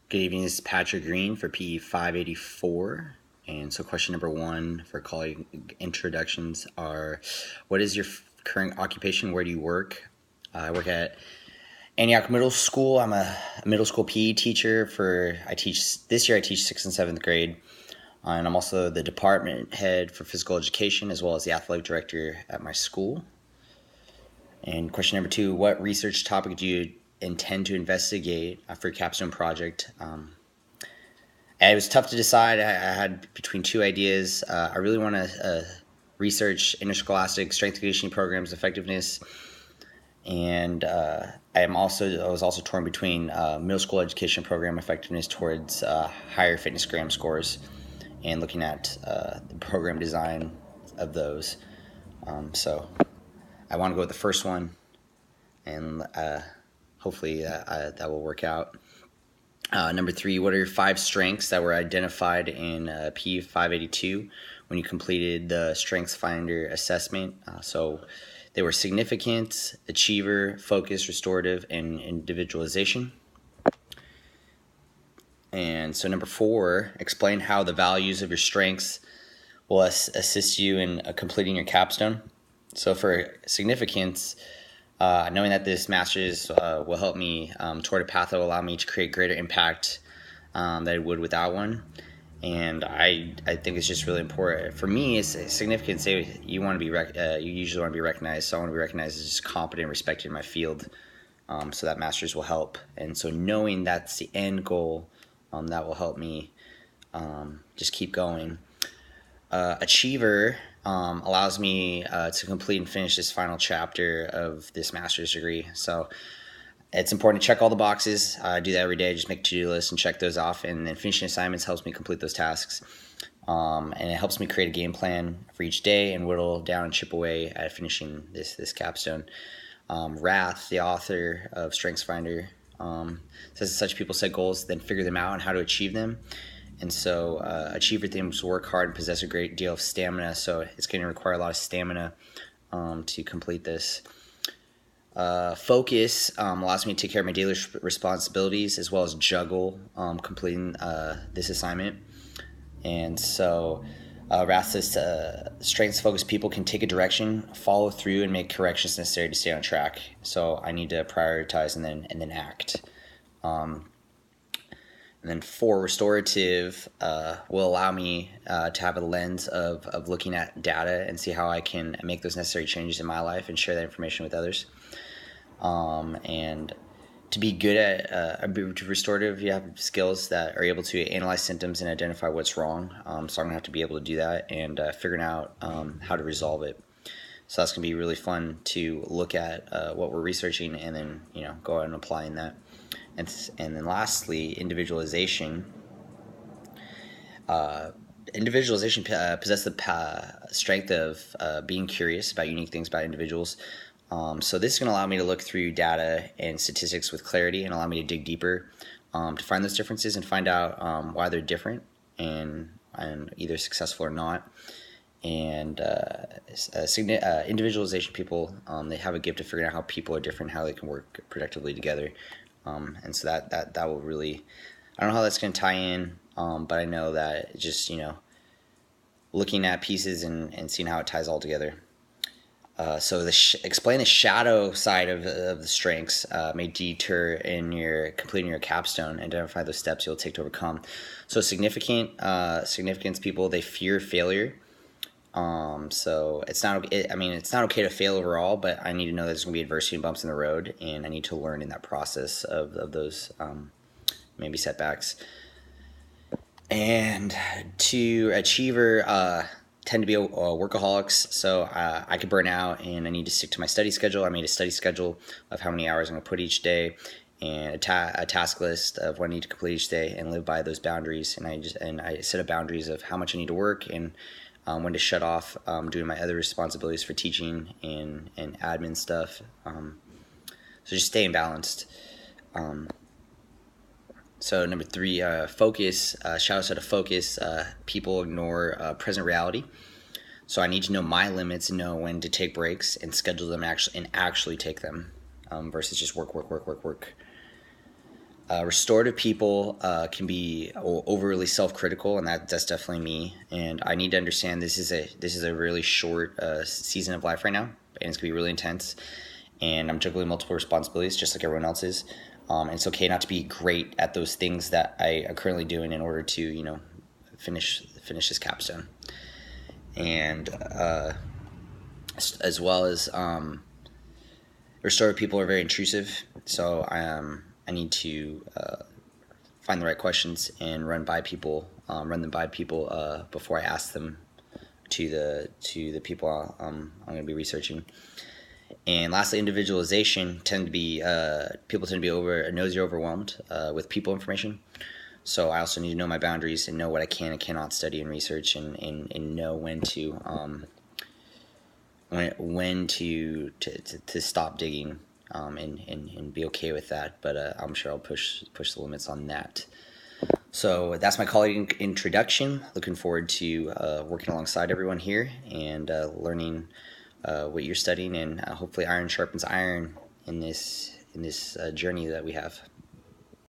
Good evening, this is Patrick Green for PE 584. And so question number one for college introductions are, what is your current occupation? Where do you work? I work at Antioch Middle School. I'm a middle school PE teacher this year I teach 6th and 7th grade. And I'm also the department head for physical education as well as the athletic director at my school. And question number two, what research topic do you intend to investigate for your capstone project? It was tough to decide. I had between two ideas. I really want to research interscholastic strength and conditioning programs effectiveness, and I was also torn between middle school education program effectiveness towards higher fitness gram scores, and looking at the program design of those. So I want to go with the first one, and hopefully that will work out. Number three, what are your 5 strengths that were identified in PE 582 when you completed the Strengths Finder assessment? So they were significance, achiever, focus, restorative, and individualization. And so number 4, explain how the values of your strengths will assist you in completing your capstone. So for significance, knowing that this master's will help me toward a path that will allow me to create greater impact than it would without one. And I think it's just really important. For me, it's significance. You want to be you usually want to be recognized. So I want to be recognized as just competent and respected in my field. So that master's will help. And so knowing that's the end goal, that will help me just keep going. Achiever allows me to complete and finish this final chapter of this master's degree. So it's important to check all the boxes. I do that every day. Just make a to-do list and check those off. And then finishing assignments helps me complete those tasks. And it helps me create a game plan for each day and whittle down and chip away at finishing this capstone. Rath, the author of Strengths Finder, says that such people set goals, then figure them out and how to achieve them. And so achiever themes work hard and possess a great deal of stamina, so it's going to require a lot of stamina to complete this. Focus allows me to take care of my daily responsibilities as well as juggle completing this assignment. And so Rath says strengths-focused people can take a direction, follow through, and make corrections necessary to stay on track. So I need to prioritize and then act. And then 4, restorative will allow me to have a lens of looking at data and see how I can make those necessary changes in my life and share that information with others. And to be good at restorative, you have skills that are able to analyze symptoms and identify what's wrong. So I'm going to have to be able to do that and figuring out how to resolve it. So that's going to be really fun to look at what we're researching and then go out and applying that. And then lastly, individualization. Individualization possesses the strength of being curious about unique things about individuals. So this is going to allow me to look through data and statistics with clarity and allow me to dig deeper to find those differences and find out why they're different and either successful or not. And individualization people, they have a gift of figuring out how people are different, how they can work productively together. And so that will really, I don't know how that's going to tie in, but I know that just, looking at pieces and seeing how it ties all together. So explain the shadow side of the strengths may deter in your completing your capstone. Identify those steps you'll take to overcome. So significance people, they fear failure. So it's not okay to fail overall, but I need to know there's going to be adversity and bumps in the road, and I need to learn in that process of those maybe setbacks. And to achiever, tend to be workaholics, so I could burn out, and I need to stick to my study schedule. I made a study schedule of how many hours I'm going to put each day, and a task list of what I need to complete each day, and live by those boundaries. And I set up boundaries of how much I need to work and when to shut off doing my other responsibilities for teaching and admin stuff. So just staying balanced. So number 3, focus. Shout out to focus. People ignore present reality. So I need to know my limits and know when to take breaks and schedule them actually take them versus just work. Restorative people can be overly self-critical, and that's definitely me. And I need to understand this is a really short season of life right now, and it's gonna be really intense. And I'm juggling multiple responsibilities, just like everyone else is. And it's okay not to be great at those things that I am currently doing in order to, finish this capstone. And as well as restorative people are very intrusive, so I need to find the right questions and run them by people before I ask them to the people I'm going to be researching. And lastly, individualization people tend to be nosy, overwhelmed with people information. So I also need to know my boundaries and know what I can and cannot study and research, and know when to stop digging, and be okay with that. But I'm sure I'll push the limits on that. So that's my colleague introduction. Looking forward to working alongside everyone here and learning what you're studying, and hopefully iron sharpens iron in this journey that we have.